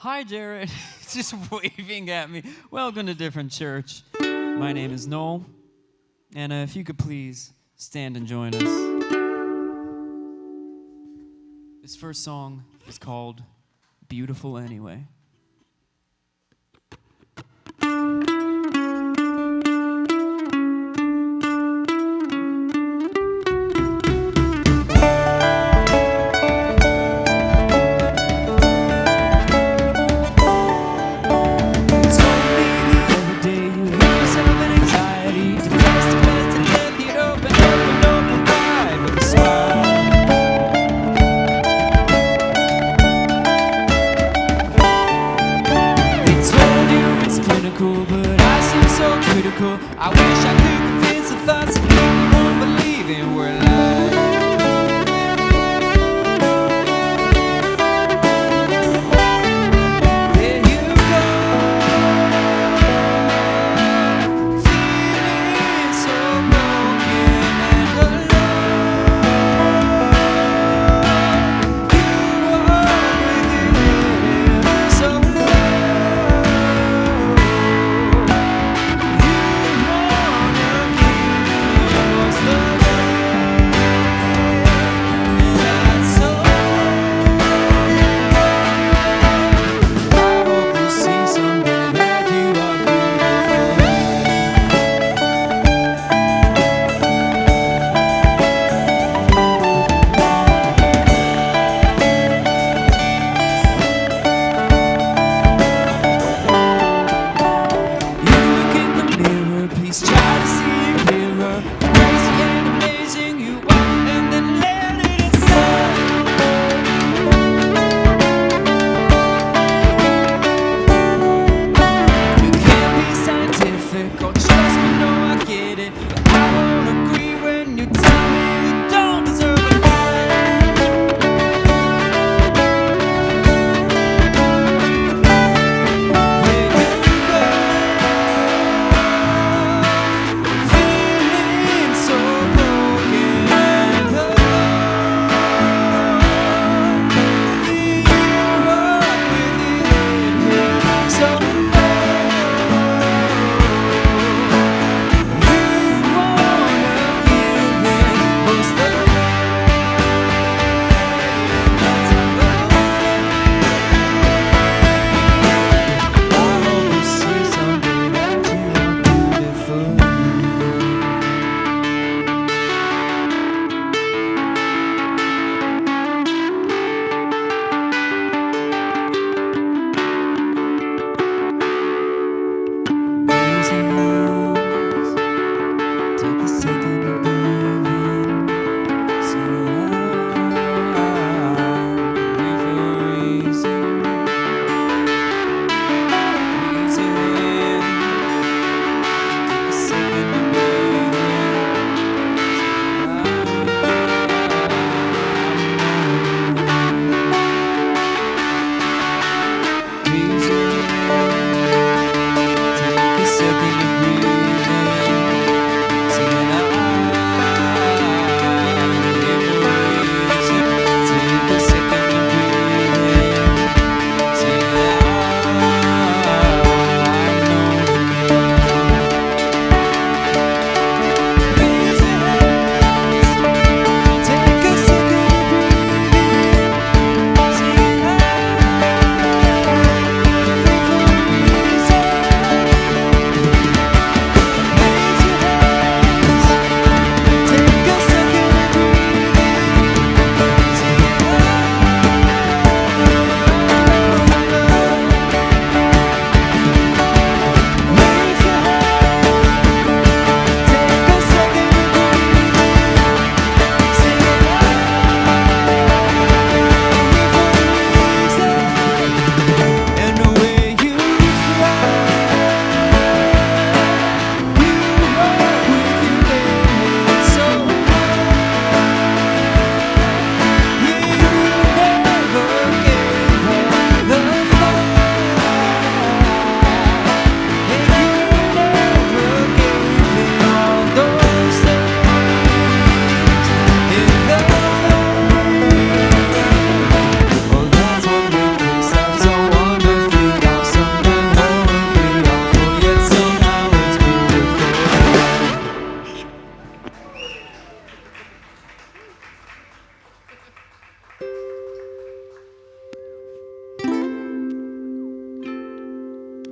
Hi, Jared. Just waving at me. Welcome to Different Church. My name is Noel. And if you could please stand and join us. This first song is called Beautiful Anyway. I wish I could convince the thoughts of people won't believe in we're alive. There you go, feeling so broken and alone. You walk with your head so low. You wanna give yours the world.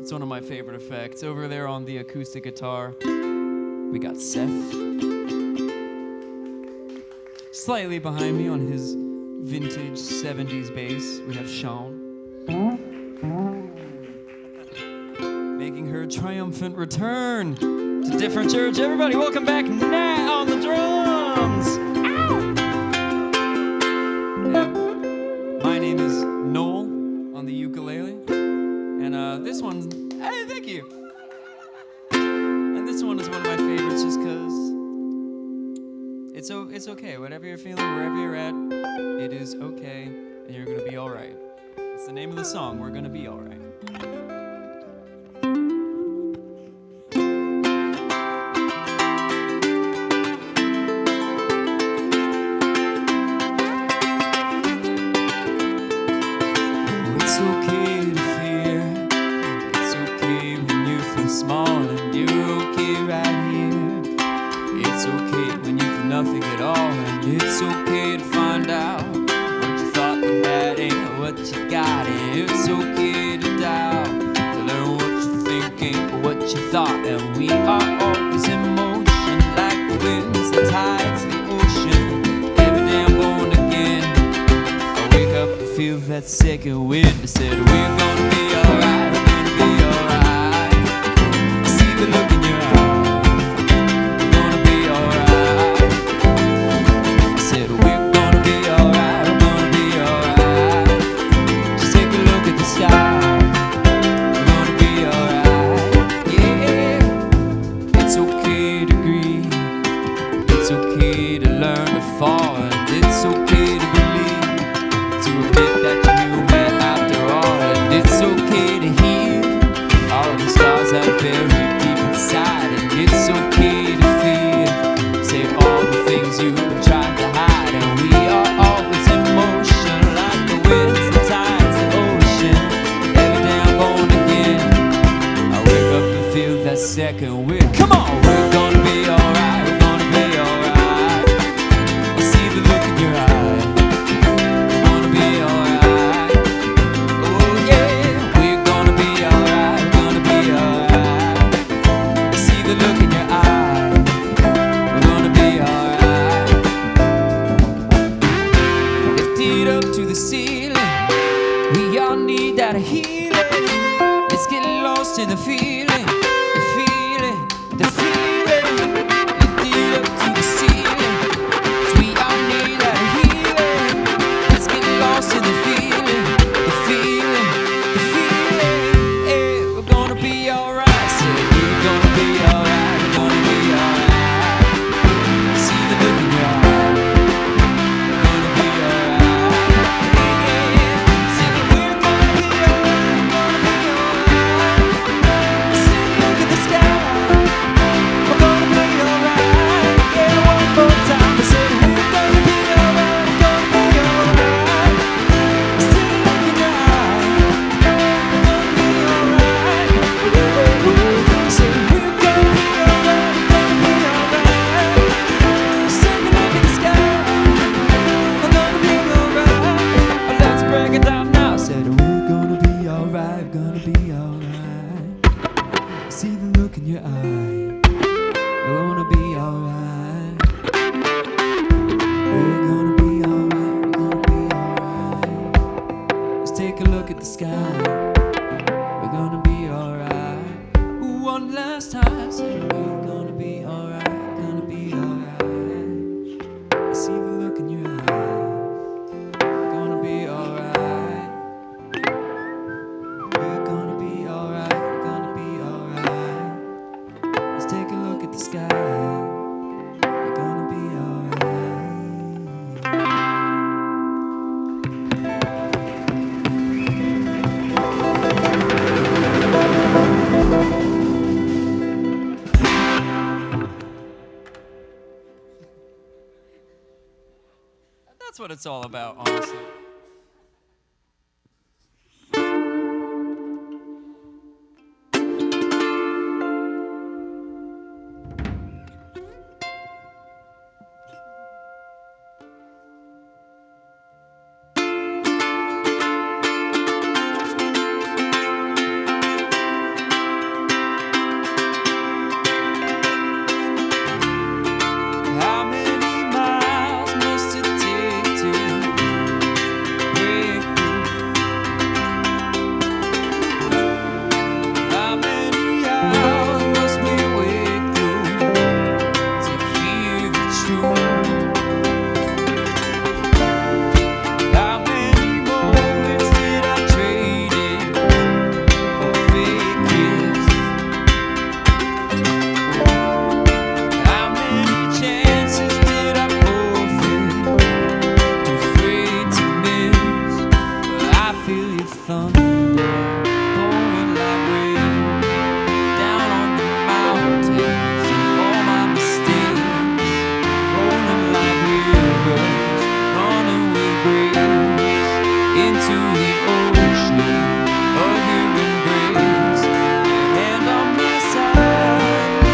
It's one of my favorite effects. Over there on the acoustic guitar, we got Seth. Slightly behind me on his vintage 70s bass, we have Sean. Making her triumphant return to Different Church. Everybody, welcome back Nat on the drums. Ow! And my name is Noel on the ukulele. And this one, hey, thank you. And this one is one of my favorites just because it's okay. Whatever you're feeling, wherever you're at, it is okay, and you're going to be all right. That's the name of the song, We're Gonna Be All Right. Nothing at all, and it's okay to find out what you thought you had ain't what you got, and it's okay to doubt, to learn what you're thinking or what you thought, and we are always in motion like the winds, the tides, the ocean, every day I'm born again. I wake up and feel that second wind. I said we're gonna be alright, we're gonna be alright. I see the look in your eyes. Second wind. Come on, we're gonna be alright, we're gonna be alright. I see the look in your eye. We're gonna be alright. Oh yeah, we're gonna be alright, we're gonna be alright. I see the look in your eye. We're gonna be alright. Lifted up to the ceiling, we all need that healing. Let's get lost in the feeling. That's what it's all about, honestly. feel your thunder pouring like rain down on the mountains of all my mistakes, rolling like rivers, running with grace into the ocean of your embrace. Your hand on my side,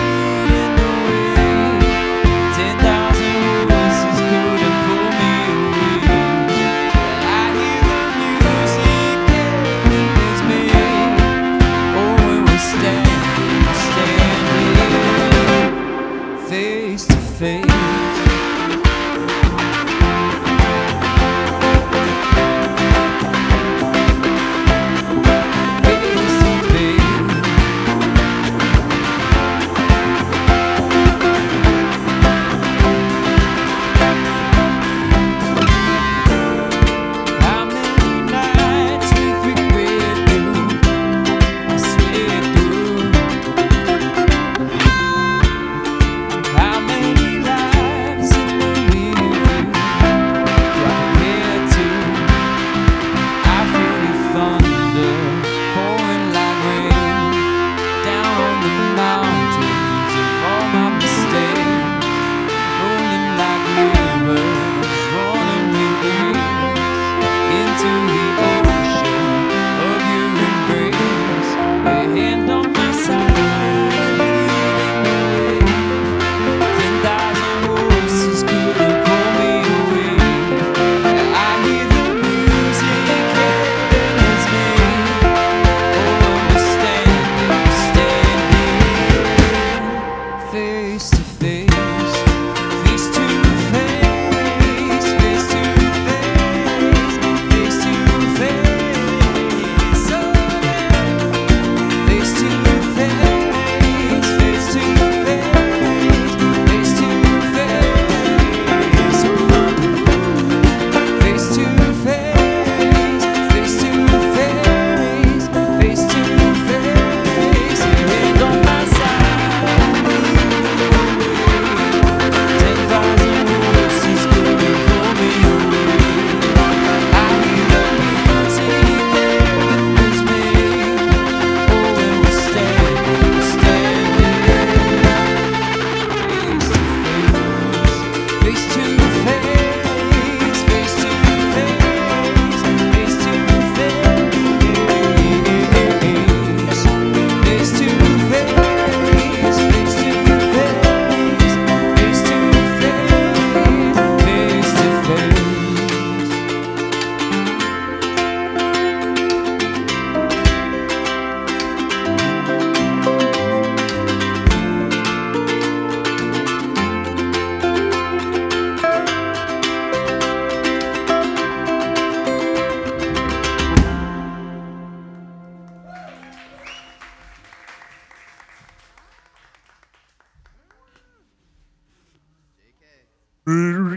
leading the way. 10,000 voices couldn't pull me away. I hear the music carries me. Oh, when we're standing face to face.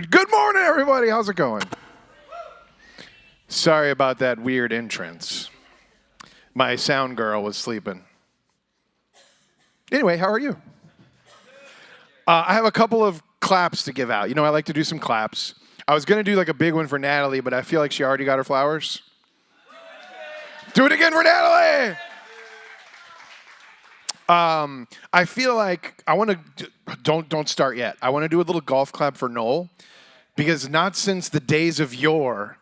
Good morning, everybody. How's it going? Sorry about that weird entrance. My sound girl was sleeping. Anyway, how are you? I have a couple of claps to give out. You know, I like to do some claps. I was going to do like a big one for Natalie, but I feel like she already got her flowers. Do it again for Natalie! I feel like I want to, don't start yet. I want to do a little golf clap for Noel, because not since the days of yore,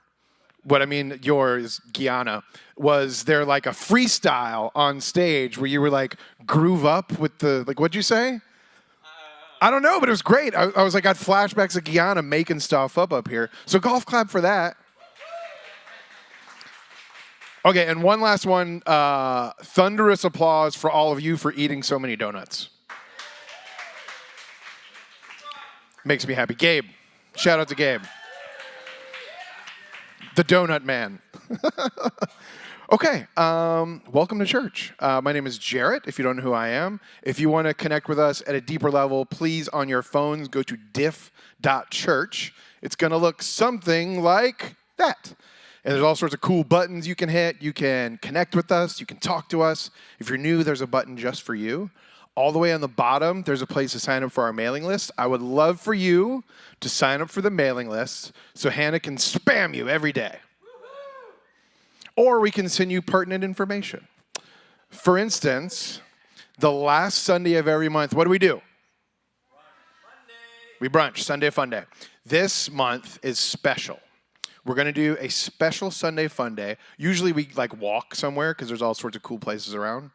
what I mean yours, Guyana, was there like a freestyle on stage where you were like groove up with the, like, what'd you say? I don't know, but it was great. I was like, got flashbacks of Guyana making stuff up here. So golf clap for that. Okay, and one last one. Thunderous applause for all of you for eating so many donuts. Makes me happy. Gabe. Shout out to Gabe. The donut man. Okay, welcome to church. My name is Jarrett, if you don't know who I am. If you want to connect with us at a deeper level, please, on your phones, go to diff.church. It's going to look something like that. And there's all sorts of cool buttons you can hit. You can connect with us. You can talk to us. If you're new, there's a button just for you. All the way on the bottom, there's a place to sign up for our mailing list. I would love for you to sign up for the mailing list so Hannah can spam you every day. or we can send you pertinent information. For instance, the last Sunday of every month, what do? We brunch, Sunday Fun Day. This month is special. We're going to do a special Sunday Fun Day. Usually we walk somewhere because there's all sorts of cool places around.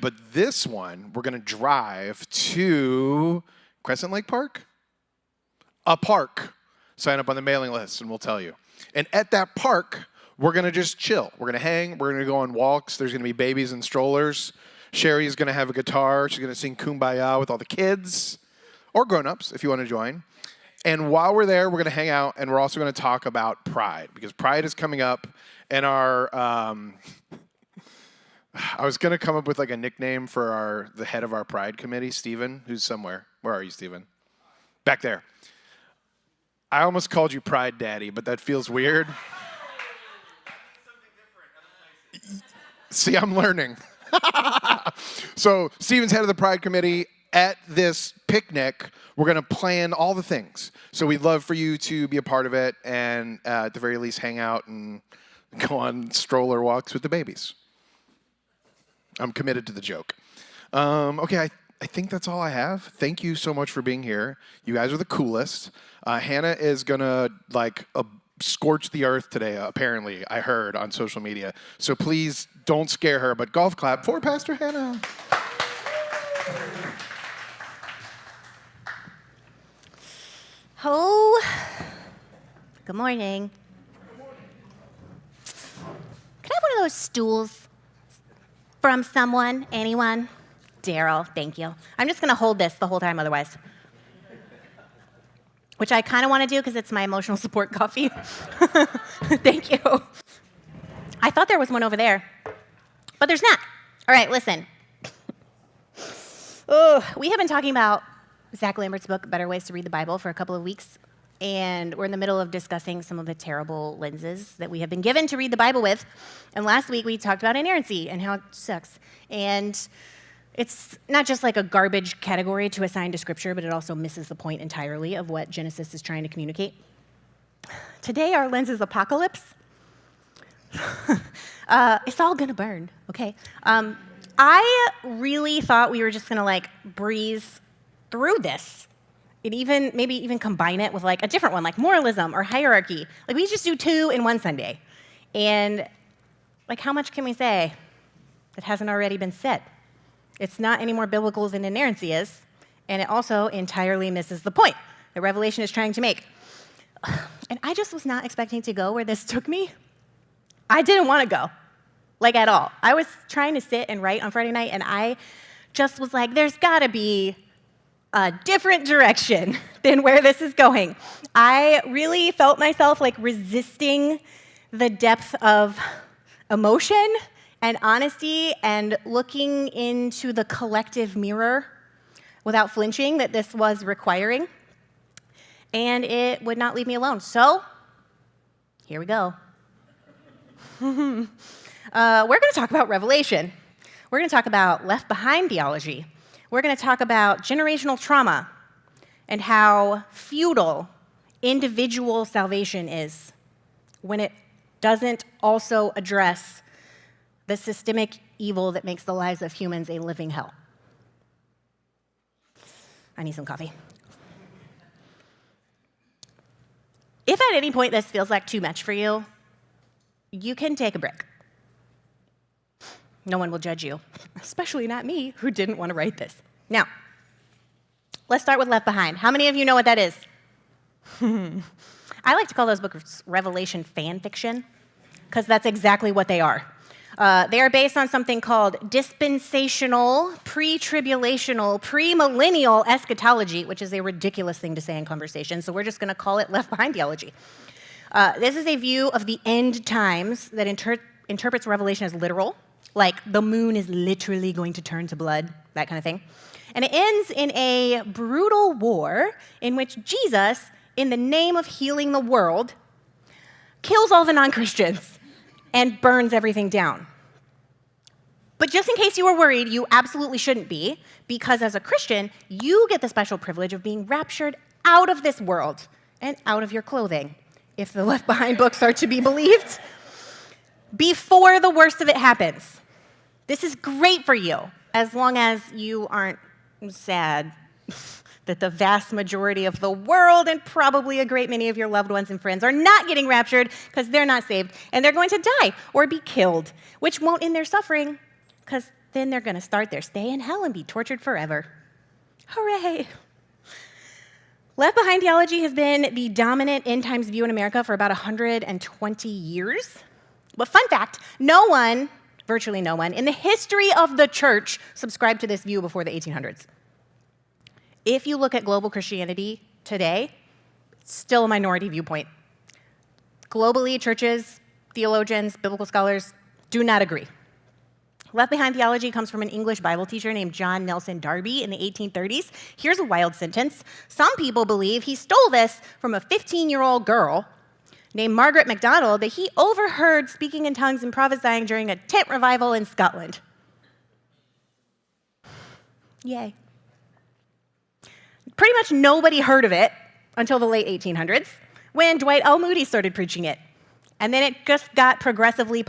But this one, we're going to drive to Crescent Lake Park? A park. Sign up on the mailing list and we'll tell you. And at that park, we're going to just chill. We're going to hang. We're going to go on walks. There's going to be babies and strollers. Sherry's going to have a guitar. She's going to sing Kumbaya with all the kids or grown-ups if you want to join. And while we're there, we're going to hang out, and we're also going to talk about Pride, because Pride is coming up, and our I was going to come up with a nickname for the head of our Pride committee, Stephen, who's somewhere. Where are you, Stephen? Back there. I almost called you Pride Daddy, but that feels weird. See, I'm learning. So Stephen's head of the Pride committee. At this picnic, we're going to plan all the things. So we'd love for you to be a part of it and at the very least hang out and go on stroller walks with the babies. I'm committed to the joke. Okay, I think that's all I have. Thank you so much for being here. You guys are the coolest. Hannah is going to scorch the earth today, apparently, I heard on social media. So please don't scare her, but golf clap for Pastor Hannah. Oh, good morning. Could I have one of those stools from someone? Anyone? Daryl, thank you. I'm just going to hold this the whole time otherwise. Which I kind of want to do because it's my emotional support coffee. Thank you. I thought there was one over there, but there's not. All right, listen. We have been talking about Zach Lambert's book, Better Ways to Read the Bible, for a couple of weeks, and we're in the middle of discussing some of the terrible lenses that we have been given to read the Bible with. And last week we talked about inerrancy and how it sucks. And it's not just a garbage category to assign to Scripture, but it also misses the point entirely of what Genesis is trying to communicate. Today our lens is apocalypse. It's all gonna burn, okay? I really thought we were just gonna breeze through this and maybe even combine it with a different one, like moralism or hierarchy. We just do two in one Sunday. And how much can we say that hasn't already been said? It's not any more biblical than inerrancy is, and it also entirely misses the point that Revelation is trying to make. And I just was not expecting to go where this took me. I didn't want to go, at all. I was trying to sit and write on Friday night, and I just was there's got to be a different direction than where this is going. I really felt myself resisting the depth of emotion and honesty and looking into the collective mirror without flinching that this was requiring. And it would not leave me alone. So, here we go. We're going to talk about Revelation. We're going to talk about left behind theology. We're going to talk about generational trauma and how futile individual salvation is when it doesn't also address the systemic evil that makes the lives of humans a living hell. I need some coffee. If at any point this feels like too much for you, you can take a break. No one will judge you, especially not me, who didn't want to write this. Now, let's start with Left Behind. How many of you know what that is? I like to call those books Revelation fan fiction, because that's exactly what they are. They are based on something called dispensational, pre-tribulational, premillennial eschatology, which is a ridiculous thing to say in conversation, so we're just going to call it Left Behind theology. This is a view of the end times that interprets Revelation as literal, like the moon is literally going to turn to blood, that kind of thing. And it ends in a brutal war in which Jesus, in the name of healing the world, kills all the non-Christians and burns everything down. But just in case you were worried, you absolutely shouldn't be, because as a Christian, you get the special privilege of being raptured out of this world and out of your clothing, if the Left Behind books are to be believed. before the worst of it happens. This is great for you, as long as you aren't sad that the vast majority of the world and probably a great many of your loved ones and friends are not getting raptured because they're not saved, and they're going to die or be killed, which won't end their suffering, because then they're going to start their stay in hell and be tortured forever. Hooray! Left Behind theology has been the dominant end times view in America for about 120 years. But fun fact, no one, virtually no one, in the history of the church subscribed to this view before the 1800s. If you look at global Christianity today, it's still a minority viewpoint. Globally, churches, theologians, biblical scholars do not agree. Left Behind theology comes from an English Bible teacher named John Nelson Darby in the 1830s. Here's a wild sentence. Some people believe he stole this from a 15-year-old girl named Margaret MacDonald that he overheard speaking in tongues and prophesying during a tent revival in Scotland. Yay. Pretty much nobody heard of it until the late 1800s, when Dwight L. Moody started preaching it. And then it just got progressively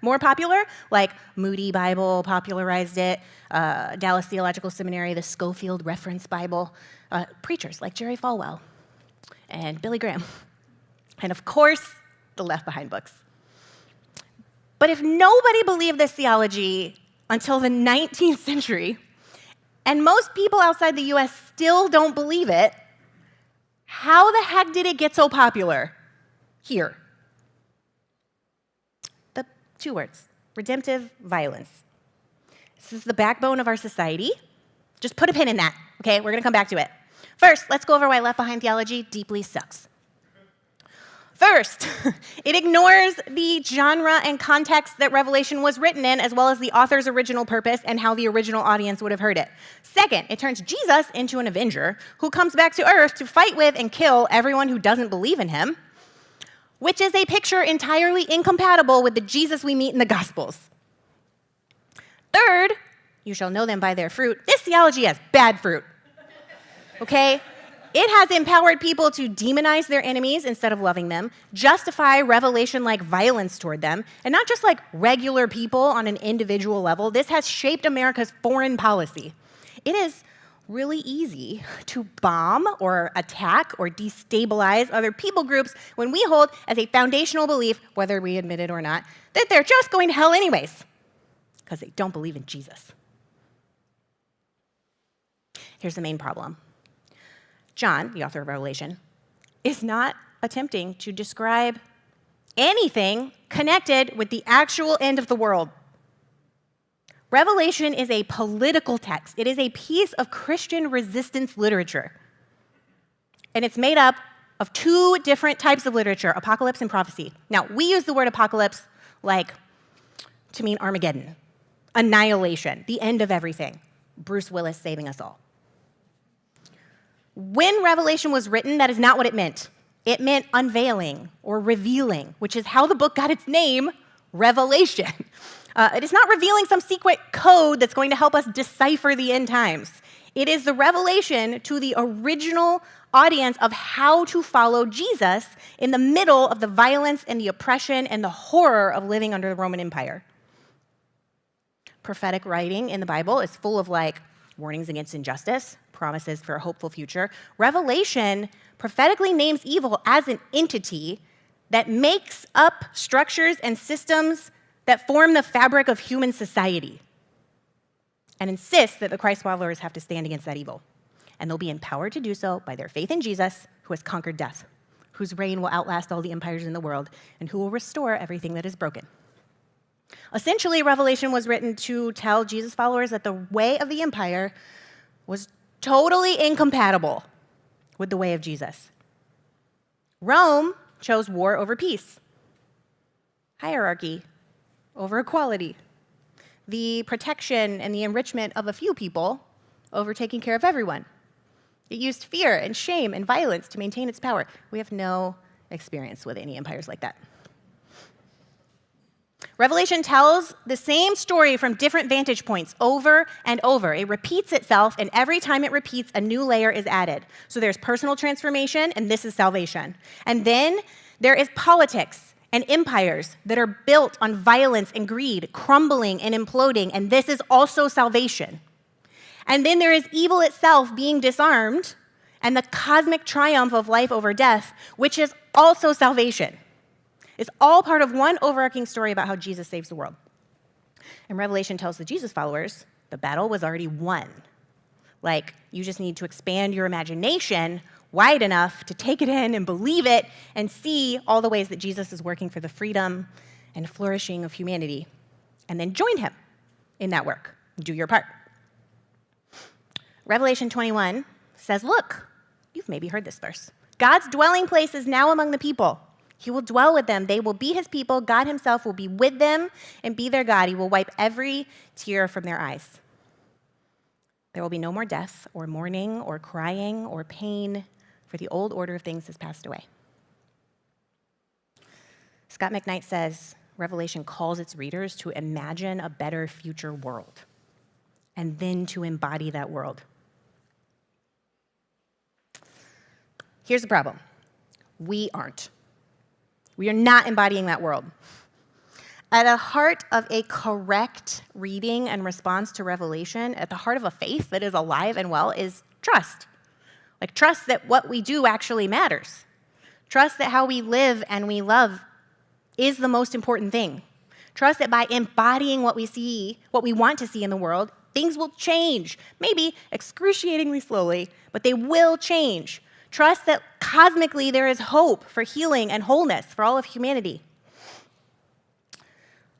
more popular, like Moody Bible popularized it, Dallas Theological Seminary, the Schofield Reference Bible, preachers like Jerry Falwell and Billy Graham, and of course, the Left Behind books. But if nobody believed this theology until the 19th century, and most people outside the US still don't believe it, how the heck did it get so popular here? The two words, redemptive violence. This is the backbone of our society. Just put a pin in that, okay? We're gonna come back to it. First, let's go over why Left Behind theology deeply sucks. First, it ignores the genre and context that Revelation was written in, as well as the author's original purpose and how the original audience would have heard it. Second, it turns Jesus into an avenger who comes back to earth to fight with and kill everyone who doesn't believe in him, which is a picture entirely incompatible with the Jesus we meet in the Gospels. Third, you shall know them by their fruit. This theology has bad fruit, okay? It has empowered people to demonize their enemies instead of loving them, justify revelation-like violence toward them, and not just like regular people on an individual level. This has shaped America's foreign policy. It is really easy to bomb or attack or destabilize other people groups when we hold as a foundational belief, whether we admit it or not, that they're just going to hell anyways, because they don't believe in Jesus. Here's the main problem. John, the author of Revelation, is not attempting to describe anything connected with the actual end of the world. Revelation is a political text. It is a piece of Christian resistance literature. And it's made up of two different types of literature, apocalypse and prophecy. Now, we use the word apocalypse to mean Armageddon, annihilation, the end of everything, Bruce Willis saving us all. When Revelation was written, that is not what it meant. It meant unveiling or revealing, which is how the book got its name, Revelation. It is not revealing some secret code that's going to help us decipher the end times. It is the revelation to the original audience of how to follow Jesus in the middle of the violence and the oppression and the horror of living under the Roman Empire. Prophetic writing in the Bible is full of warnings against injustice, promises for a hopeful future. Revelation prophetically names evil as an entity that makes up structures and systems that form the fabric of human society and insists that the Christ followers have to stand against that evil. And they'll be empowered to do so by their faith in Jesus, who has conquered death, whose reign will outlast all the empires in the world, and who will restore everything that is broken. Essentially, Revelation was written to tell Jesus followers that the way of the empire was totally incompatible with the way of Jesus. Rome chose war over peace, hierarchy over equality, the protection and the enrichment of a few people over taking care of everyone. It used fear and shame and violence to maintain its power. We have no experience with any empires like that. Revelation tells the same story from different vantage points over and over. It repeats itself, and every time it repeats, a new layer is added. So there's personal transformation, and this is salvation. And then there is politics and empires that are built on violence and greed, crumbling and imploding, and this is also salvation. And then there is evil itself being disarmed, and the cosmic triumph of life over death, which is also salvation. It's all part of one overarching story about how Jesus saves the world. And Revelation tells the Jesus followers the battle was already won. Like, you just need to expand your imagination wide enough to take it in and believe it and see all the ways that Jesus is working for the freedom and flourishing of humanity, and then join him in that work. Do your part. Revelation 21 says, look, you've maybe heard this verse. God's dwelling place is now among the people. He will dwell with them. They will be his people. God himself will be with them and be their God. He will wipe every tear from their eyes. There will be no more death or mourning or crying or pain, for the old order of things has passed away. Scott McKnight says Revelation calls its readers to imagine a better future world and then to embody that world. Here's the problem. We aren't. We are not embodying that world. At the heart of a correct reading and response to Revelation, at the heart of a faith that is alive and well, is trust. Like, trust that what we do actually matters. Trust that how we live and we love is the most important thing. Trust that by embodying what we see, what we want to see in the world, things will change. Maybe excruciatingly slowly, but they will change. Trust that cosmically there is hope for healing and wholeness for all of humanity.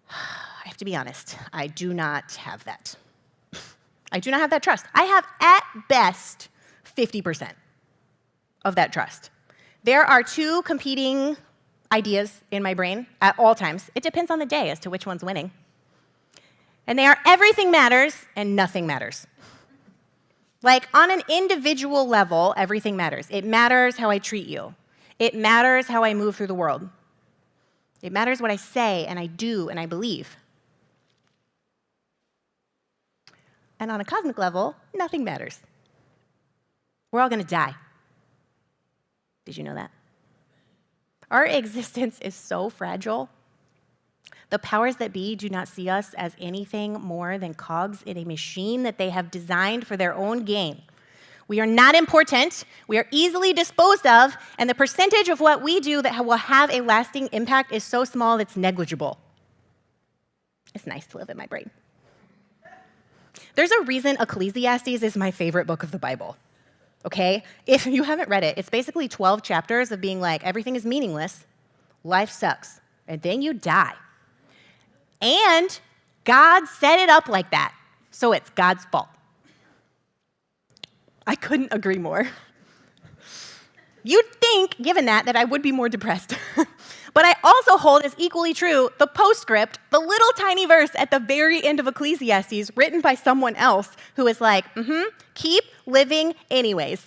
I have to be honest, I do not have that. I do not have that trust. I have, at best, 50% of that trust. There are two competing ideas in my brain at all times. It depends on the day as to which one's winning. And they are everything matters and nothing matters. Like, on an individual level, everything matters. It matters how I treat you. It matters how I move through the world. It matters what I say and I do and I believe. And on a cosmic level, nothing matters. We're all going to die. Did you know that? Our existence is so fragile. The powers that be do not see us as anything more than cogs in a machine that they have designed for their own gain. We are not important, we are easily disposed of, and the percentage of what we do that will have a lasting impact is so small it's negligible. It's nice to live in my brain. There's a reason Ecclesiastes is my favorite book of the Bible, okay? If you haven't read it, it's basically 12 chapters of being like, everything is meaningless, life sucks, and then you die. And God set it up like that, so it's God's fault. I couldn't agree more. You'd think, given that I would be more depressed. But I also hold as equally true the postscript, the little tiny verse at the very end of Ecclesiastes written by someone else who is like, keep living anyways.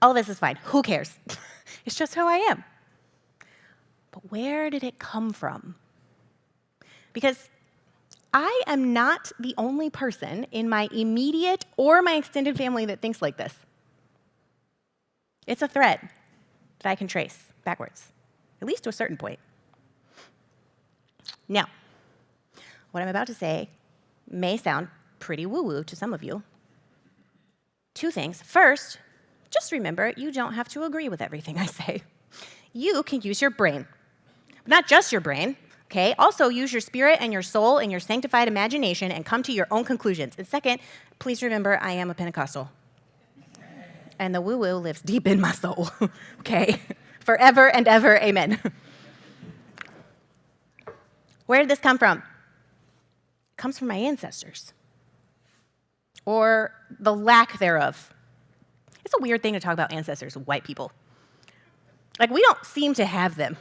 All this is fine. Who cares? It's just who I am. But where did it come from? Because I am not the only person in my immediate or my extended family that thinks like this. It's a thread that I can trace backwards, at least to a certain point. Now, what I'm about to say may sound pretty woo-woo to some of you. Two things. First, just remember, you don't have to agree with everything I say. You can use your brain, but not just your brain. Okay, also use your spirit and your soul and your sanctified imagination and come to your own conclusions. And second, please remember I am a Pentecostal. And the woo-woo lives deep in my soul, okay? Forever and ever, amen. Where did this come from? It comes from my ancestors, or the lack thereof. It's a weird thing to talk about ancestors of white people. Like, we don't seem to have them.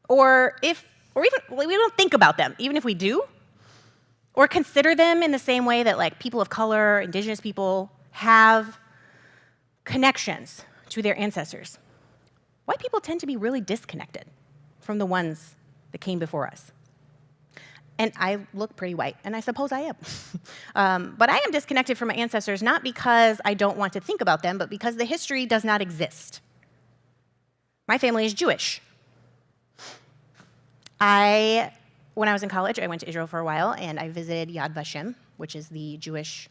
Or even we don't think about them, even if we do, or consider them in the same way that like people of color, indigenous people have connections to their ancestors. White people tend to be really disconnected from the ones that came before us. And I look pretty white, and I suppose I am. But I am disconnected from my ancestors not because I don't want to think about them, but because the history does not exist. My family is Jewish. When I was in college, I went to Israel for a while, and I visited Yad Vashem, which is the Jewish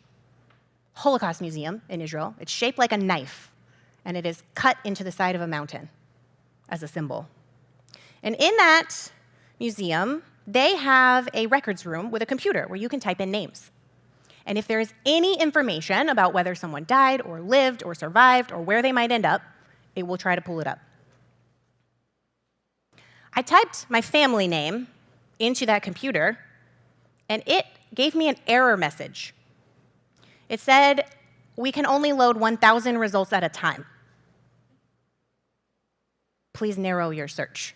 Holocaust Museum in Israel. It's shaped like a knife, and it is cut into the side of a mountain as a symbol. And in that museum, they have a records room with a computer where you can type in names. And if there is any information about whether someone died or lived or survived or where they might end up, it will try to pull it up. I typed my family name into that computer, and it gave me an error message. It said, we can only load 1,000 results at a time. Please narrow your search.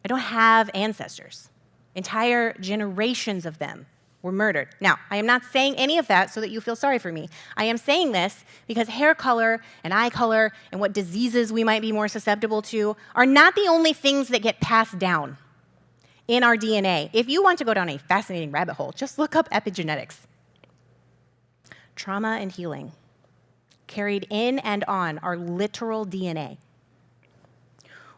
I don't have ancestors. Entire generations of them were murdered. Now, I am not saying any of that so that you feel sorry for me. I am saying this because hair color and eye color and what diseases we might be more susceptible to are not the only things that get passed down in our DNA. If you want to go down a fascinating rabbit hole, just look up epigenetics. Trauma and healing, carried in and on our literal DNA.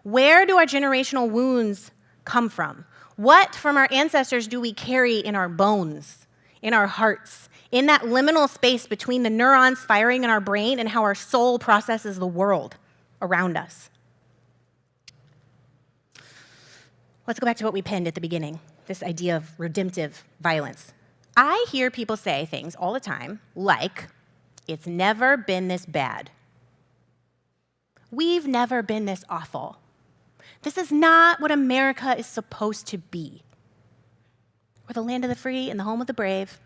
Where do our generational wounds come from? What from our ancestors do we carry in our bones, in our hearts, in that liminal space between the neurons firing in our brain and how our soul processes the world around us? Let's go back to what we penned at the beginning, this idea of redemptive violence. I hear people say things all the time like, it's never been this bad. We've never been this awful. This is not what America is supposed to be. We're the land of the free and the home of the brave.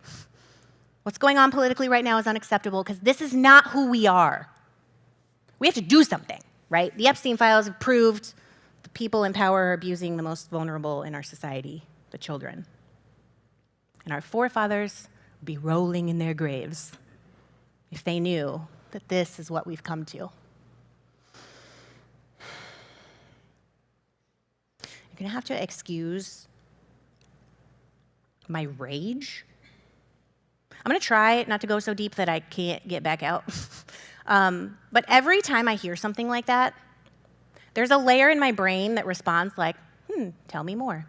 What's going on politically right now is unacceptable because this is not who we are. We have to do something, right? The Epstein files have proved the people in power are abusing the most vulnerable in our society, the children. And our forefathers would be rolling in their graves if they knew that this is what we've come to. You're going to have to excuse my rage. I'm going to try not to go so deep that I can't get back out. But every time I hear something like that, there's a layer in my brain that responds like, tell me more,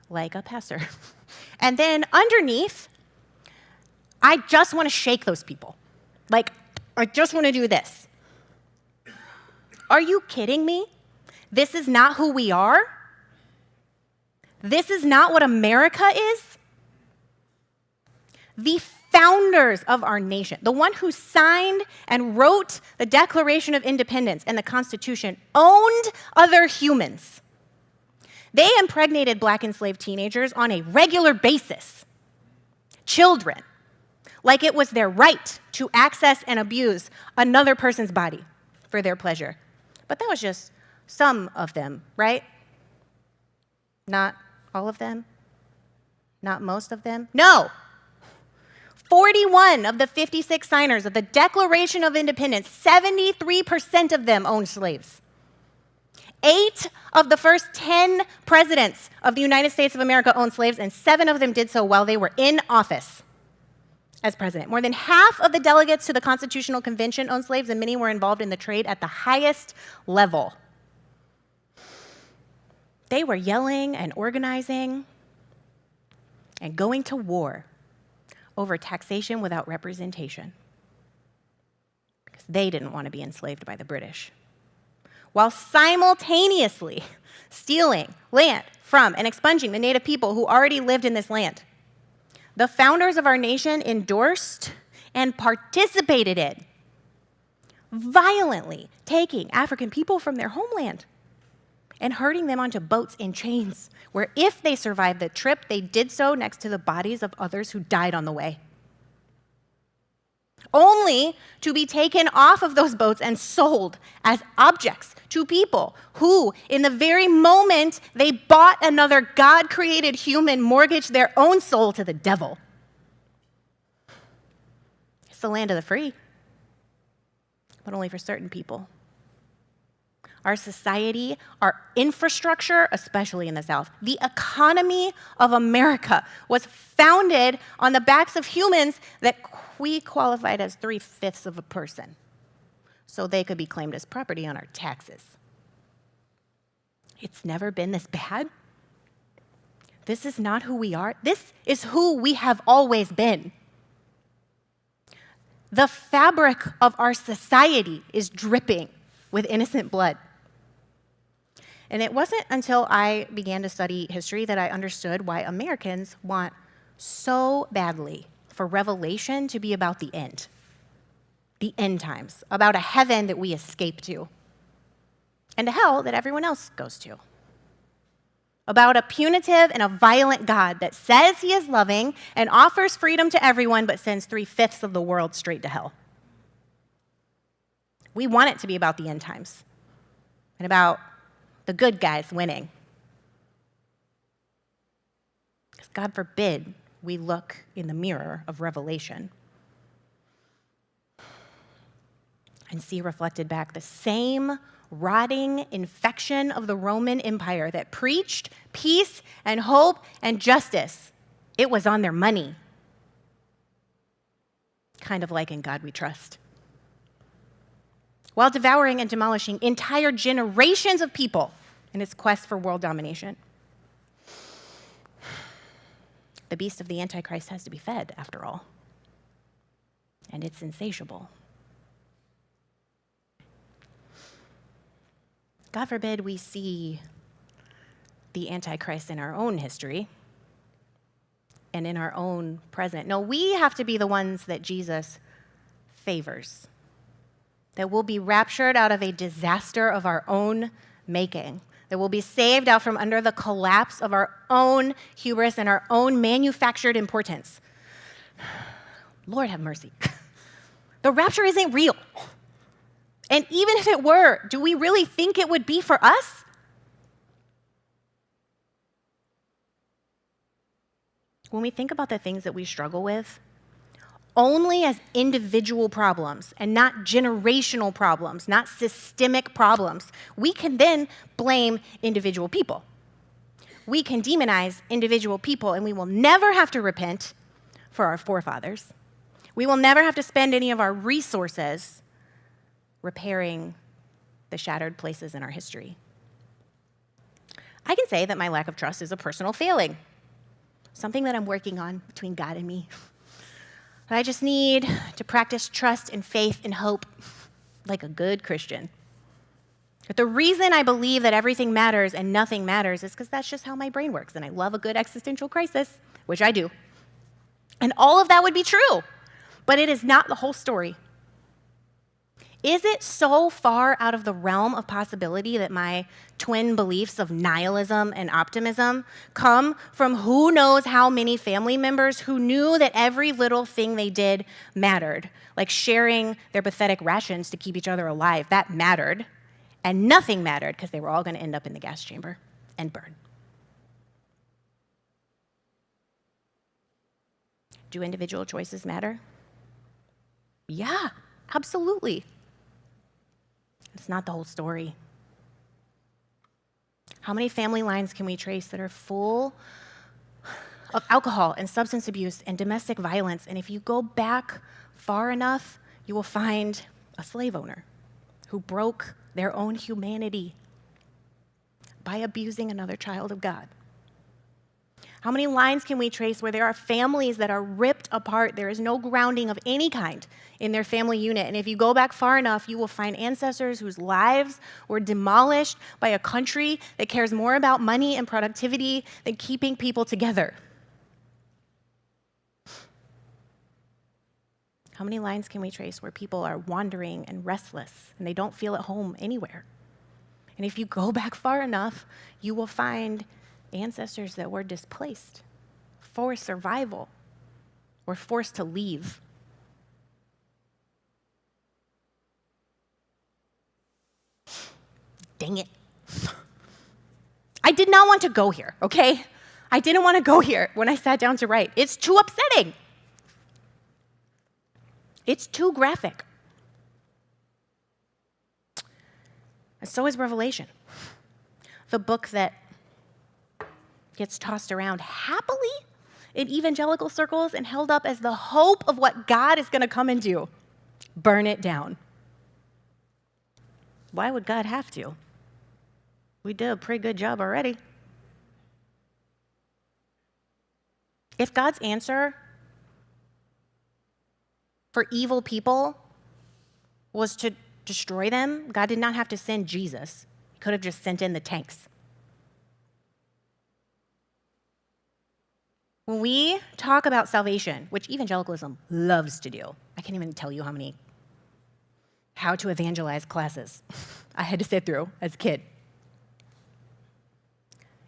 like a pastor. And then underneath, I just want to shake those people. Like, I just want to do this. Are you kidding me? This is not who we are? This is not what America is? The founders of our nation, the one who signed and wrote the Declaration of Independence and the Constitution, owned other humans. They impregnated black enslaved teenagers on a regular basis. Children, like it was their right to access and abuse another person's body for their pleasure. But that was just some of them, right? Not all of them? Not most of them? No! 41 of the 56 signers of the Declaration of Independence, 73% of them owned slaves. 8 of the first 10 presidents of the United States of America owned slaves, and 7 of them did so while they were in office as president. More than half of the delegates to the Constitutional Convention owned slaves, and many were involved in the trade at the highest level. They were yelling and organizing and going to war over taxation without representation because they didn't want to be enslaved by the British, while simultaneously stealing land from and expunging the native people who already lived in this land. The founders of our nation endorsed and participated in violently taking African people from their homeland and herding them onto boats in chains, where if they survived the trip, they did so next to the bodies of others who died on the way, only to be taken off of those boats and sold as objects to people who, in the very moment they bought another God-created human, mortgaged their own soul to the devil. It's the land of the free, but only for certain people. Our society, our infrastructure, especially in the South, the economy of America was founded on the backs of humans that we qualified as 3/5 of a person, so they could be claimed as property on our taxes. It's never been this bad. This is not who we are. This is who we have always been. The fabric of our society is dripping with innocent blood. And it wasn't until I began to study history that I understood why Americans want so badly for Revelation to be about the end times, about a heaven that we escape to, and a hell that everyone else goes to. About a punitive and a violent God that says he is loving and offers freedom to everyone, but sends 3/5 of the world straight to hell. We want it to be about the end times and about the good guys winning. Because God forbid we look in the mirror of Revelation and see reflected back the same rotting infection of the Roman Empire that preached peace and hope and justice. It was on their money. Kind of like In God We Trust. While devouring and demolishing entire generations of people in its quest for world domination. The beast of the Antichrist has to be fed, after all. And it's insatiable. God forbid we see the Antichrist in our own history and in our own present. No, we have to be the ones that Jesus favors, that will be raptured out of a disaster of our own making, that will be saved out from under the collapse of our own hubris and our own manufactured importance. Lord have mercy. The rapture isn't real. And even if it were, do we really think it would be for us? When we think about the things that we struggle with, only as individual problems and not generational problems, not systemic problems, we can then blame individual people. We can demonize individual people, and we will never have to repent for our forefathers. We will never have to spend any of our resources repairing the shattered places in our history. I can say that my lack of trust is a personal failing, something that I'm working on between God and me. I just need to practice trust and faith and hope like a good Christian. But the reason I believe that everything matters and nothing matters is because that's just how my brain works, and I love a good existential crisis, which I do. And all of that would be true, but it is not the whole story. Is it so far out of the realm of possibility that my twin beliefs of nihilism and optimism come from who knows how many family members who knew that every little thing they did mattered, like sharing their pathetic rations to keep each other alive? That mattered, and nothing mattered because they were all going to end up in the gas chamber and burn. Do individual choices matter? Yeah, absolutely. It's not the whole story. How many family lines can we trace that are full of alcohol and substance abuse and domestic violence? And if you go back far enough, you will find a slave owner who broke their own humanity by abusing another child of God. How many lines can we trace where there are families that are ripped apart? There is no grounding of any kind in their family unit. And if you go back far enough, you will find ancestors whose lives were demolished by a country that cares more about money and productivity than keeping people together. How many lines can we trace where people are wandering and restless and they don't feel at home anywhere? And if you go back far enough, you will find ancestors that were displaced for survival or forced to leave. Dang it. I did not want to go here, okay? I didn't want to go here when I sat down to write. It's too upsetting. It's too graphic. And so is Revelation, the book that gets tossed around happily in evangelical circles and held up as the hope of what God is going to come and do. Burn it down. Why would God have to? We did a pretty good job already. If God's answer for evil people was to destroy them, God did not have to send Jesus. He could have just sent in the tanks. When we talk about salvation, which evangelicalism loves to do, I can't even tell you how to evangelize classes I had to sit through as a kid.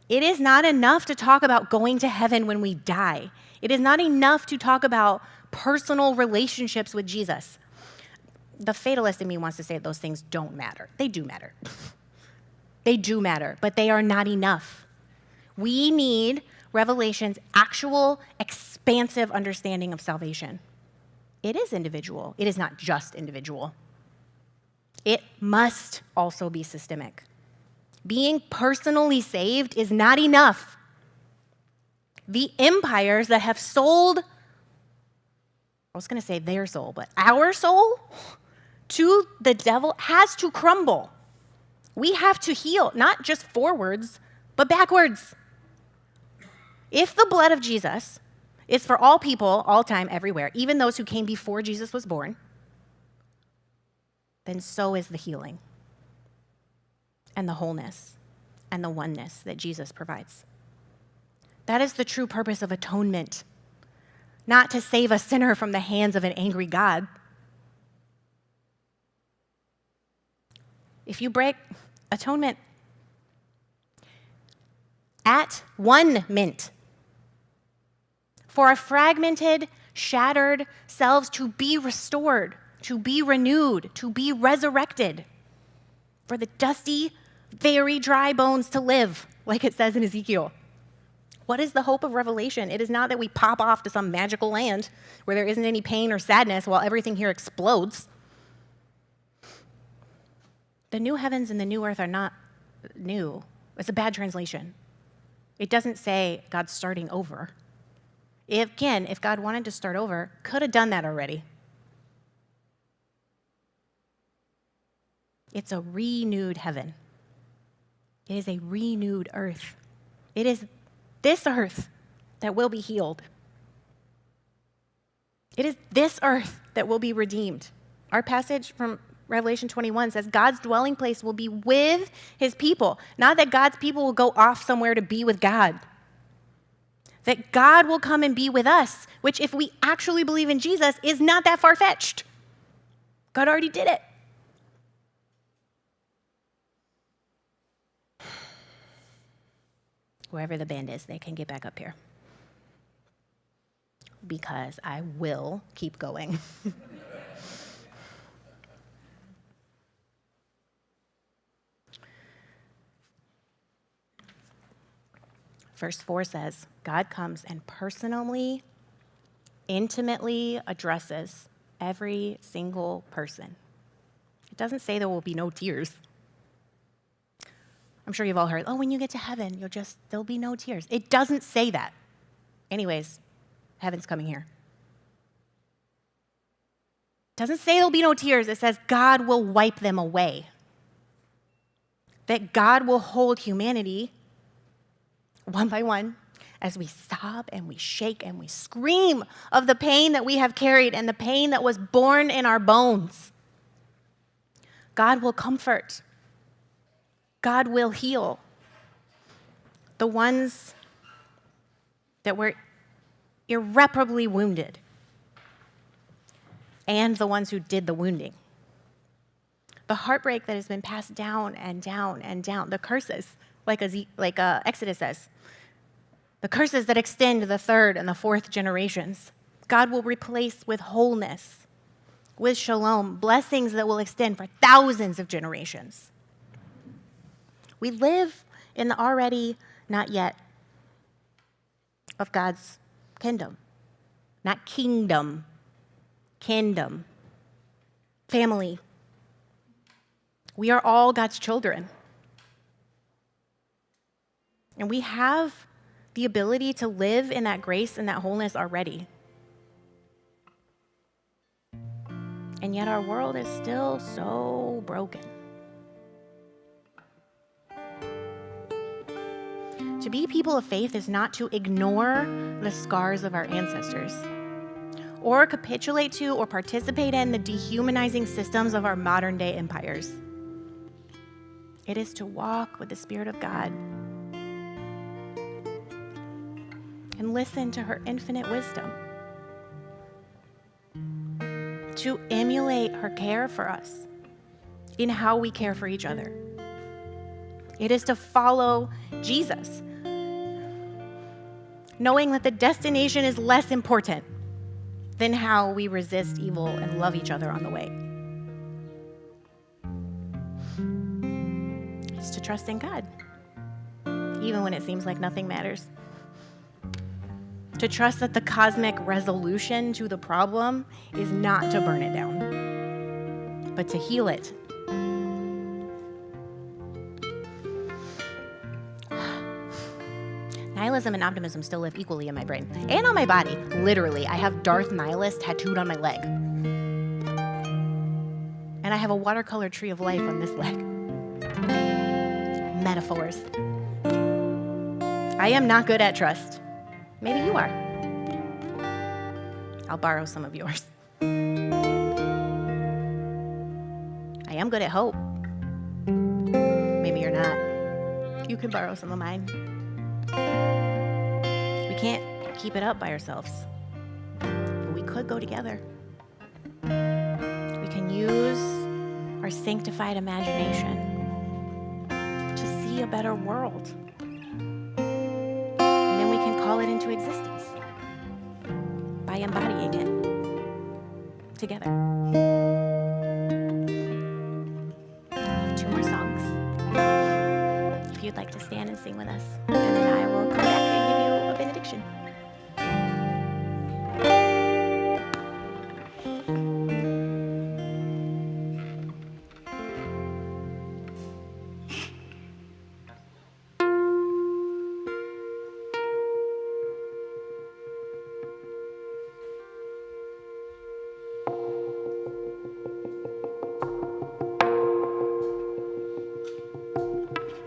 It is not enough to talk about going to heaven when we die. It is not enough to talk about personal relationships with Jesus. The fatalist in me wants to say those things don't matter. They do matter. They do matter, but they are not enough. We need Revelation's actual, expansive understanding of salvation. It is individual. It is not just individual. It must also be systemic. Being personally saved is not enough. The empires that have sold, I was going to say their soul, but our soul to the devil has to crumble. We have to heal, not just forwards, but backwards. If the blood of Jesus is for all people, all time, everywhere, even those who came before Jesus was born, then so is the healing and the wholeness and the oneness that Jesus provides. That is the true purpose of atonement, not to save a sinner from the hands of an angry God. If you break atonement at 1 mint, for our fragmented, shattered selves to be restored, to be renewed, to be resurrected, for the dusty, very dry bones to live, like it says in Ezekiel. What is the hope of Revelation? It is not that we pop off to some magical land where there isn't any pain or sadness while everything here explodes. The new heavens and the new earth are not new. It's a bad translation. It doesn't say God's starting over. If God wanted to start over, could have done that already. It's a renewed heaven. It is a renewed earth. It is this earth that will be healed. It is this earth that will be redeemed. Our passage from Revelation 21 says God's dwelling place will be with his people. Not that God's people will go off somewhere to be with God. That God will come and be with us, which if we actually believe in Jesus is not that far-fetched. God already did it. Whoever the band is, they can get back up here. Because I will keep going. Verse 4 says, God comes and personally, intimately addresses every single person. It doesn't say there will be no tears. I'm sure you've all heard, when you get to heaven, there'll be no tears. It doesn't say that. Anyways, heaven's coming here. It doesn't say there'll be no tears. It says God will wipe them away. That God will hold humanity one by one as we sob and we shake and we scream of the pain that we have carried and the pain that was born in our bones. God will comfort. God will heal the ones that were irreparably wounded and the ones who did the wounding. The heartbreak that has been passed down and down and down, the curses, like Exodus says, the curses that extend to the 3rd and the 4th generations, God will replace with wholeness, with shalom, blessings that will extend for thousands of generations. We live in the already, not yet of God's kingdom. Not kingdom, kingdom, family. We are all God's children. And we have the ability to live in that grace and that wholeness already. And yet our world is still so broken. To be people of faith is not to ignore the scars of our ancestors, or capitulate to or participate in the dehumanizing systems of our modern day empires. It is to walk with the Spirit of God and listen to her infinite wisdom, to emulate her care for us in how we care for each other. It is to follow Jesus, knowing that the destination is less important than how we resist evil and love each other on the way. It's to trust in God, even when it seems like nothing matters. To trust that the cosmic resolution to the problem is not to burn it down, but to heal it. Nihilism and optimism still live equally in my brain and on my body. Literally, I have Darth Nihilist tattooed on my leg. And I have a watercolor tree of life on this leg. Metaphors. I am not good at trust. Maybe you are. I'll borrow some of yours. I am good at hope. Maybe you're not. You can borrow some of mine. We can't keep it up by ourselves, but we could go together. We can use our sanctified imagination to see a better world. And then we can call it into existence by embodying it together. I have 2 more songs. If you'd like to stand and sing with us, and then I will come back and give you a benediction.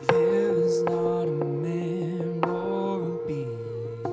There is not a man or a beast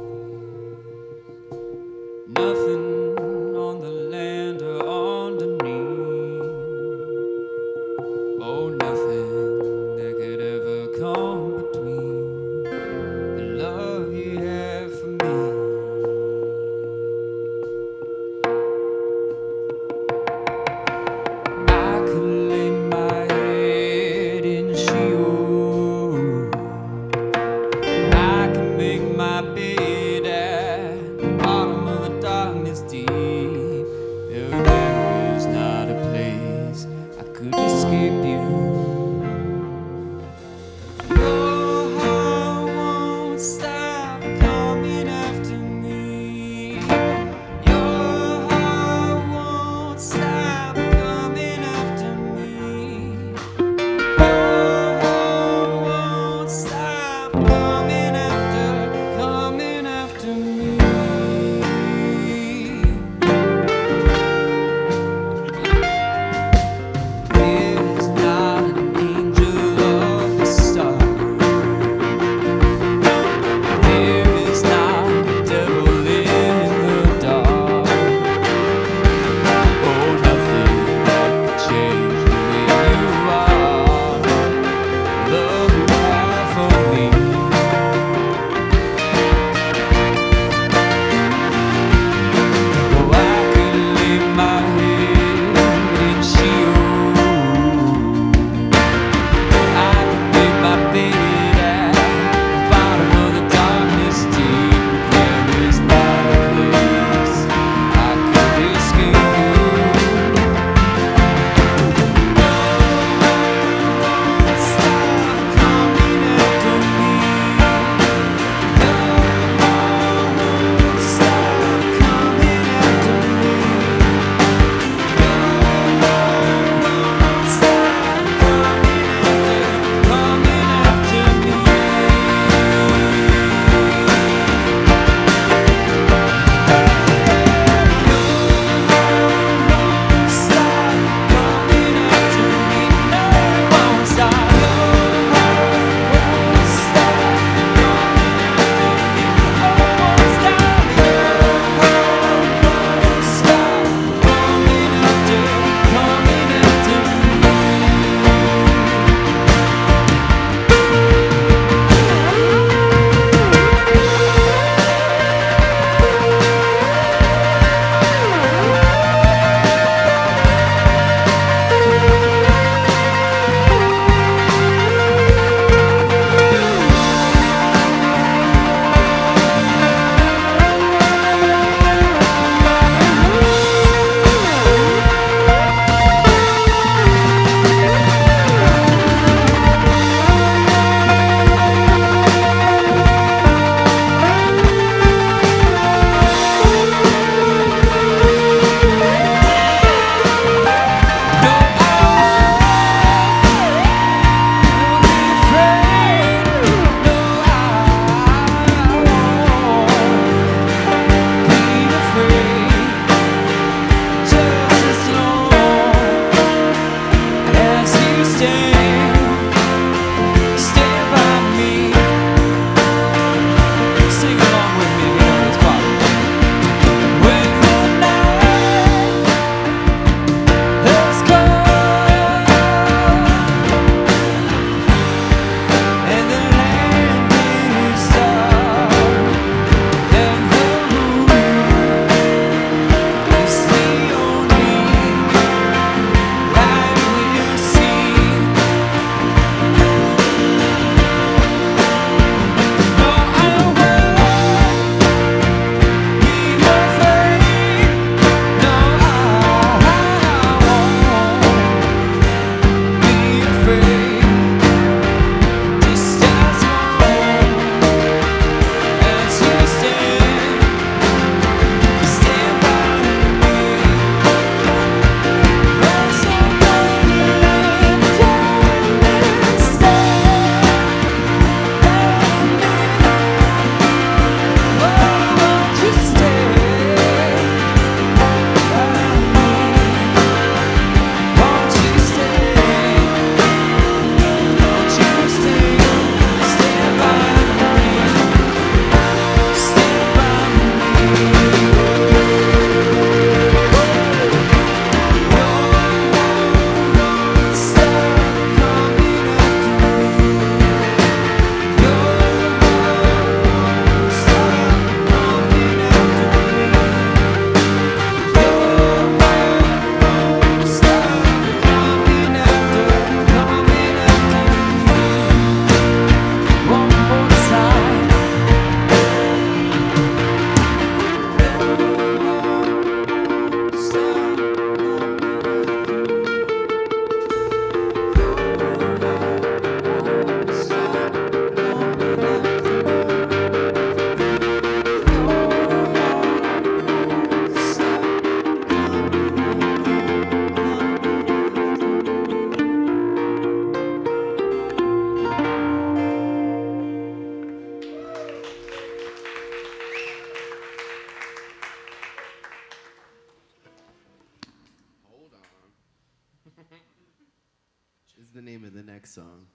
song.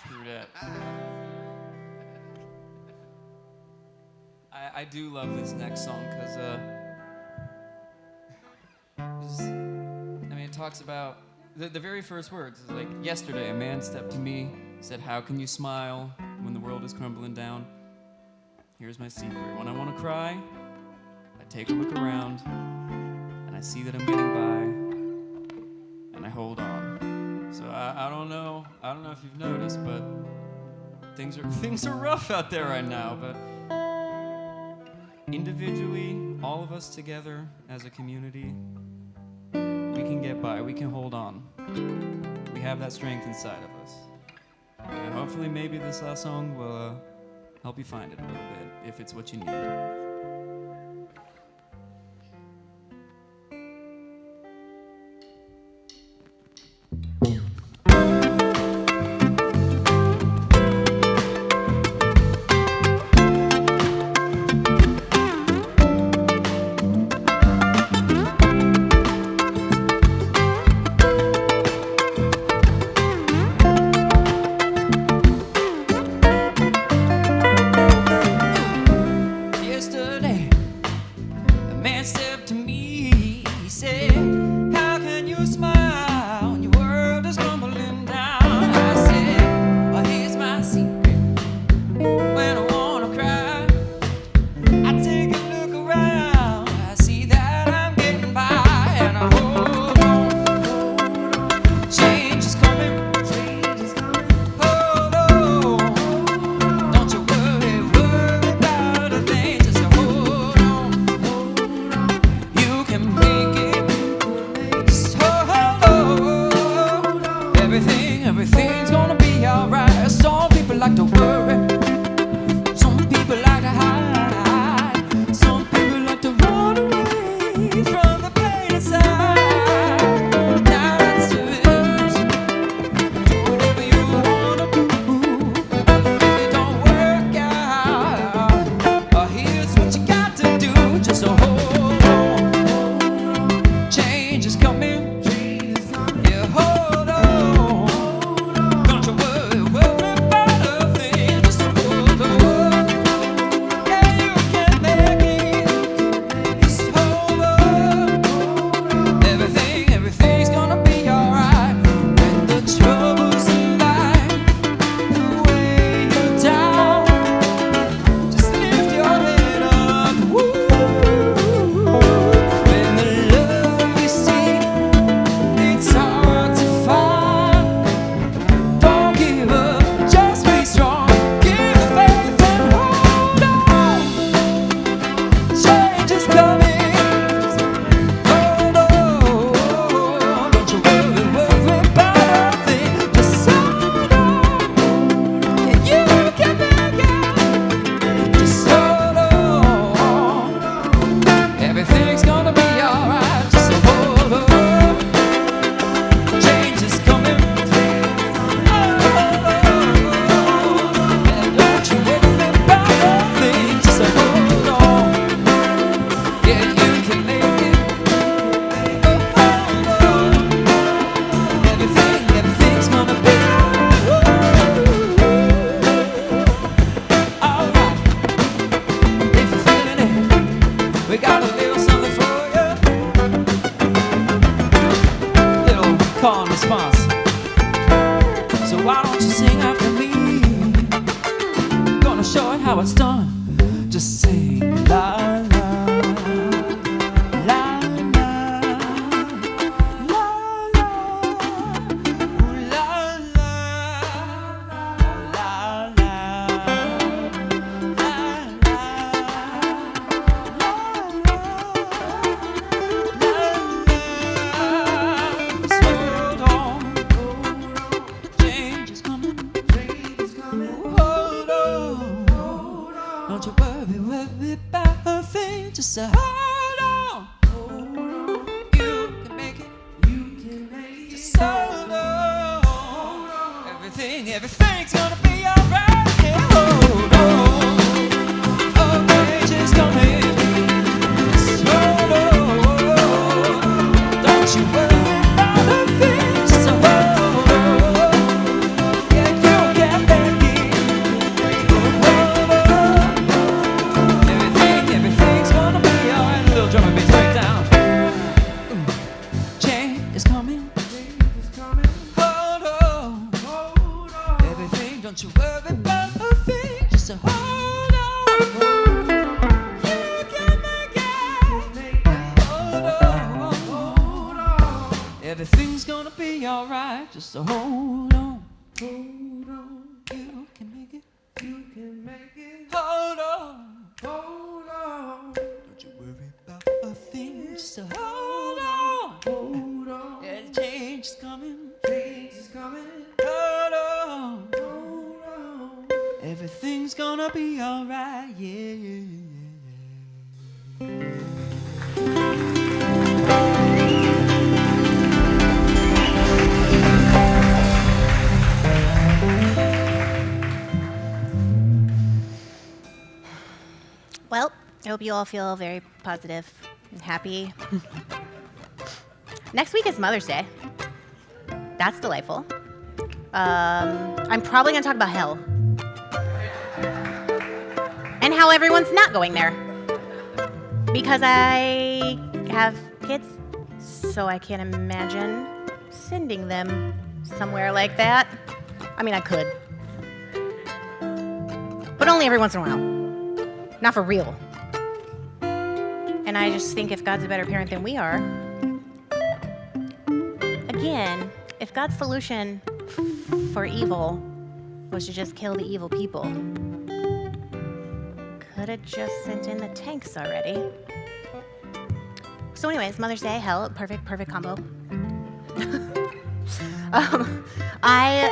True that. I do love this next song because, it talks about the very first words. It's like, yesterday a man stepped to me, said, how can you smile when the world is crumbling down? Here's my secret. When I want to cry, I take a look around, and I see that I'm getting by, and I hold on. So I don't know if you've noticed, but things are rough out there right now. But individually, all of us together as a community, we can get by. We can hold on. We have that strength inside of us. And hopefully, maybe this last song will help you find it a little bit, if it's what you need. Everything's gonna be alright. Some people like to worry, some people like to hide, some people like to run away from the pain inside. Now that's the easy. Do whatever you wanna do. If it don't work out, here's what you got to do. Just hold on. Change is coming. Yeah, hold on. Don't you worry about a thing. Just hold on. Yeah, you can make it. Just hold on. Everything's gonna be alright. When the troubles in life weigh you down, just lift your head up. Woo. When the love you seek, it's hard to find. Don't give up, just be strong. Give the faith and hold on. Change is coming. Hold on. Don't you worry about a thing. Just hold on. Yeah, you can make it. Just hold on. Everything's gonna be alright. Just hold on. Change is coming. And don't you worry about a thing. Just hold on. Yeah, you can make it. Hold on. Everything's gonna be alright. If you're feeling it, we got a little something for you. Little call and response. So why don't you sing after me? Gonna show it how it's done. Just sing la la la la la la. Ooh, la la la la Hold on. Change is coming. Hold on. Don't you worry about a thing. Just hold on. You can make it. Just hold on. Everything's gonna be alright. Yeah, hold on. Oh, change is coming. Just hold on. Don't you worry about a thing. Just hold on. Yeah, be alright. Just to hold on. Hold on. You can make it. You can make it. Hold on. Hold on. Don't you worry about a thing. Just to hold on. Hold on. Yeah, change is coming. Change is coming. Hold on. Hold on. Everything's gonna be alright. Yeah, yeah, yeah, yeah. Well, I hope you all feel very positive and happy. Next week is Mother's Day. That's delightful. I'm probably going to talk about hell. And how everyone's not going there. Because I have kids, so I can't imagine sending them somewhere like that. I mean, I could. But only every once in a while. Not for real. And I just think if God's a better parent than we are, again, if God's solution for evil was to just kill the evil people, could have just sent in the tanks already. So anyways, Mother's Day, hell, perfect combo. I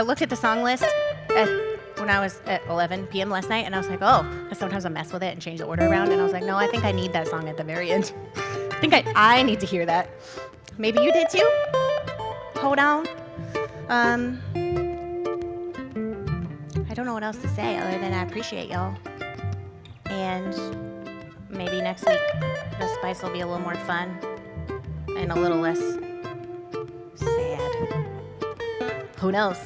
looked at the song list when I was at 11 p.m. last night, and I was like, oh, because sometimes I mess with it and change the order around, and I was like, no, I think I need that song at the very end. I think I need to hear that. Maybe you did too? Hold on. I don't know what else to say other than I appreciate y'all. And maybe next week the spice will be a little more fun and a little less sad. Who knows?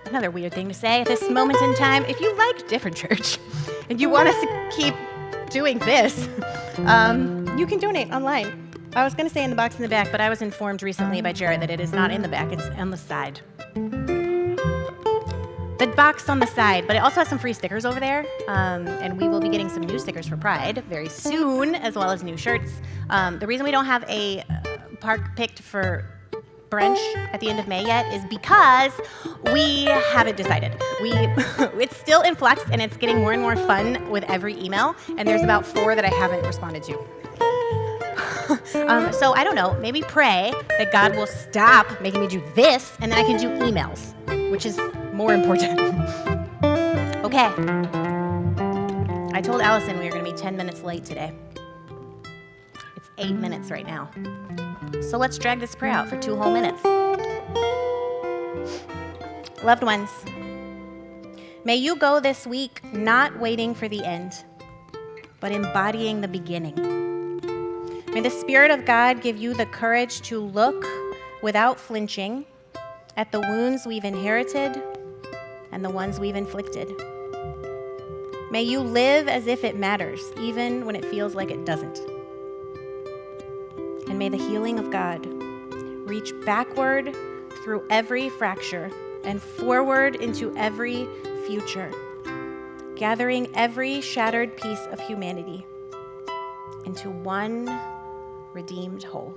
Another weird thing to say at this moment in time, if you like Different Church and you want us to keep doing this, you can donate online. I was going to say in the box in the back, but I was informed recently by Jarrett that it is not in the back, it's on the side. The box on the side, but it also has some free stickers over there, and we will be getting some new stickers for Pride very soon, as well as new shirts. The reason we don't have a park picked for brunch at the end of May yet is because we haven't decided. It's still in flux, and it's getting more and more fun with every email, and there's about 4 that I haven't responded to. So I don't know, maybe pray that God will stop making me do this, and then I can do emails, which is more important. Okay. I told Allison we were going to be 10 minutes late today. It's 8 minutes right now. So let's drag this prayer out for 2 whole minutes. Loved ones, may you go this week not waiting for the end, but embodying the beginning. May the Spirit of God give you the courage to look without flinching at the wounds we've inherited and the ones we've inflicted. May you live as if it matters, even when it feels like it doesn't. And may the healing of God reach backward through every fracture and forward into every future, gathering every shattered piece of humanity into one redeemed whole.